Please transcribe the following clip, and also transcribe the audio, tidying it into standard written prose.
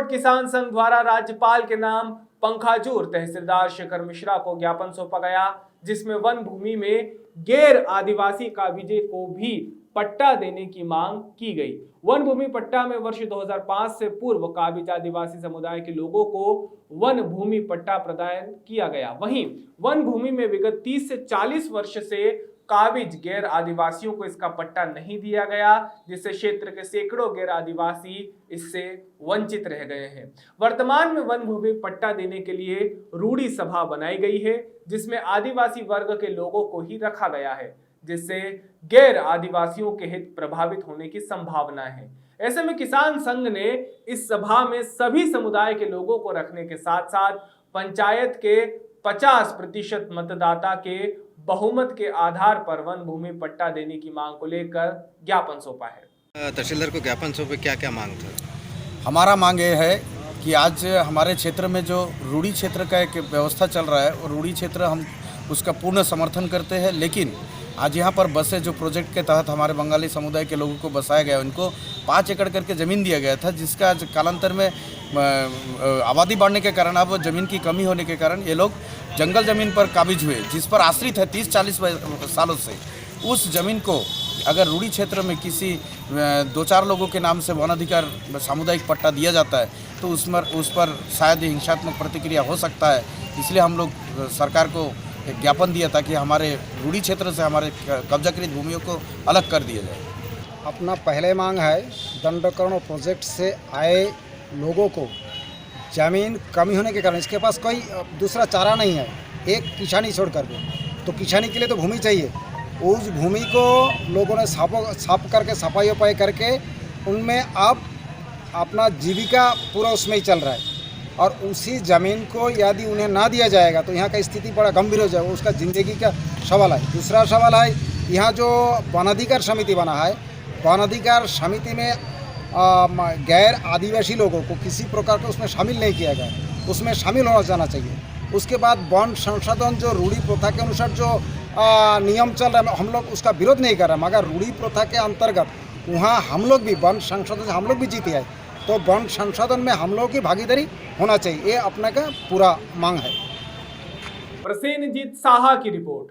Report. किसान संघ द्वारा राज्यपाल के नाम पंखाजूर तहसीलदार शेखर मिश्रा को ज्ञापन सौंपा गया, जिसमें वन भूमि में गैर आदिवासी काबिजे को भी पट्टा देने की मांग की गई। वन भूमि पट्टा में वर्ष 2005 से पूर्व काबिज आदिवासी समुदाय के लोगों को वन भूमि पट्टा प्रदान किया गया। वहीं वन भूमि में विगत 30 से 40 वर्ष से काबिज गैर आदिवासियों को इसका पट्टा नहीं दिया गया, जिससे क्षेत्र के सैकड़ों गैर आदिवासी इससे वंचित रह गए हैं। वर्तमान में वन भूमि पट्टा देने के लिए रूढ़ी सभा बनाई गई है, जिसमें आदिवासी वर्ग के लोगों को ही रखा गया है, जिससे गैर आदिवासियों के हित प्रभावित होने की संभावना है। ऐसे में किसान संघ ने इस सभा में सभी समुदाय के लोगों को रखने के साथ साथ पंचायत के 50% मतदाता के बहुमत के आधार पर वन भूमि पट्टा देने की मांग को लेकर ज्ञापन सौंपा है। तहसीलदार को ज्ञापन सौंपे, क्या क्या मांग था? हमारा मांग ये है कि आज हमारे क्षेत्र में जो रूढ़ी क्षेत्र का एक व्यवस्था चल रहा है और रूढ़ी क्षेत्र हम उसका पूर्ण समर्थन करते हैं, लेकिन आज यहाँ पर बसें जो प्रोजेक्ट के तहत हमारे बंगाली समुदाय के लोगों को बसाया गया, उनको 5 एकड़ करके ज़मीन दिया गया था, जिसका आज कालांतर में आबादी बढ़ने के कारण, अब ज़मीन की कमी होने के कारण ये लोग जंगल ज़मीन पर काबिज हुए, जिस पर आश्रित है 30-40 सालों से। उस ज़मीन को अगर रूढ़ी क्षेत्र में किसी 2-4 लोगों के नाम से वन अधिकार सामुदायिक पट्टा दिया जाता है तो उस पर शायद हिंसात्मक प्रतिक्रिया हो सकता है। इसलिए हम लोग सरकार को एक ज्ञापन दिया था कि हमारे रूढ़ी क्षेत्र से हमारे कब्जाकृत भूमियों को अलग कर दिया जाए। अपना पहले मांग है दंडकरण प्रोजेक्ट से आए लोगों को ज़मीन कमी होने के कारण इसके पास कोई दूसरा चारा नहीं है, एक किसानी छोड़ कर के, तो किसानी के लिए तो भूमि चाहिए। उस भूमि को लोगों ने साफ करके सफाई वफाई करके उनमें अब अपना जीविका पूरा उसमें ही चल रहा है, और उसी ज़मीन को यदि उन्हें ना दिया जाएगा तो यहाँ का स्थिति बड़ा गंभीर हो जाएगा, उसका ज़िंदगी का सवाल है। दूसरा सवाल है, यहाँ जो वनाधिकार समिति बना है, वनाधिकार समिति में गैर आदिवासी लोगों को किसी प्रकार का उसमें शामिल नहीं किया गया, उसमें शामिल होना जाना चाहिए। उसके बाद वन संशोधन जो रूढ़ी प्रथा के अनुसार जो नियम चल रहा है, हम लोग उसका विरोध नहीं कर रहे, मगर रूढ़ी प्रथा के अंतर्गत वहाँ हम लोग भी वन संशोधन से हम लोग भी जीते हैं, तो वन संशोधन में हम लोगों की भागीदारी होना चाहिए, ये अपने का पूरा मांग है। प्रसेनजीत साहा की रिपोर्ट।